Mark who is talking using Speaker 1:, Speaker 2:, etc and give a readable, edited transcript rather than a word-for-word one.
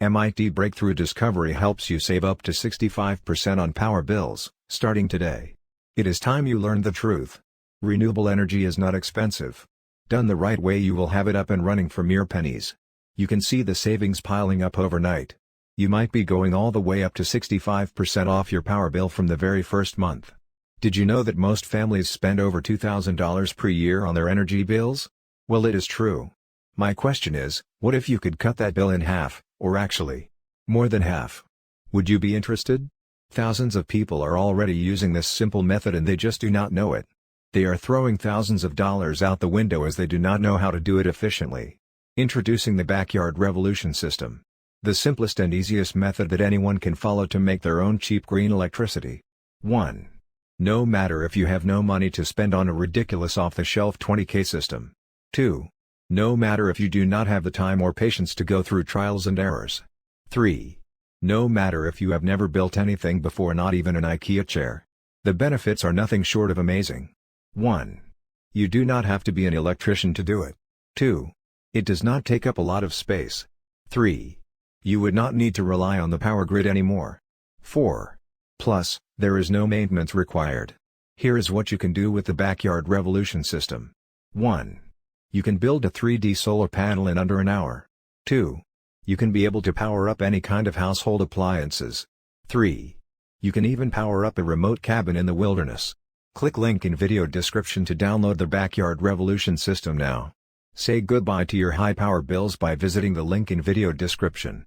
Speaker 1: MIT breakthrough discovery helps you save up to 65% on power bills, starting today. It is time you learned the truth. Renewable energy is not expensive. Done the right way, you will have it up and running for mere pennies. You can see the savings piling up overnight. You might be going all the way up to 65% off your power bill from the very first month. Did you know that most families spend over $2,000 per year on their energy bills? Well, it is true. My question is, what if you could cut that bill in half, or actually, more than half? Would you be interested? Thousands of people are already using this simple method and they just do not know it. They are throwing thousands of dollars out the window as they do not know how to do it efficiently. Introducing the Backyard Revolution system. The simplest and easiest method that anyone can follow to make their own cheap green electricity. 1. No matter if you have no money to spend on a ridiculous off-the-shelf 20K system. 2. No matter if you do not have the time or patience to go through trials and errors. 3. No matter if you have never built anything before, not even an IKEA chair. The benefits are nothing short of amazing. 1. You do not have to be an electrician to do it. 2. It does not take up a lot of space. 3. You would not need to rely on the power grid anymore. 4. Plus, there is no maintenance required. Here is what you can do with the Backyard Revolution system. 1. You can build a 3D solar panel in under an hour. 2. You can be able to power up any kind of household appliances. 3. You can even power up a remote cabin in the wilderness. Click link in video description to download the Backyard Revolution system now. Say goodbye to your high power bills by visiting the link in video description.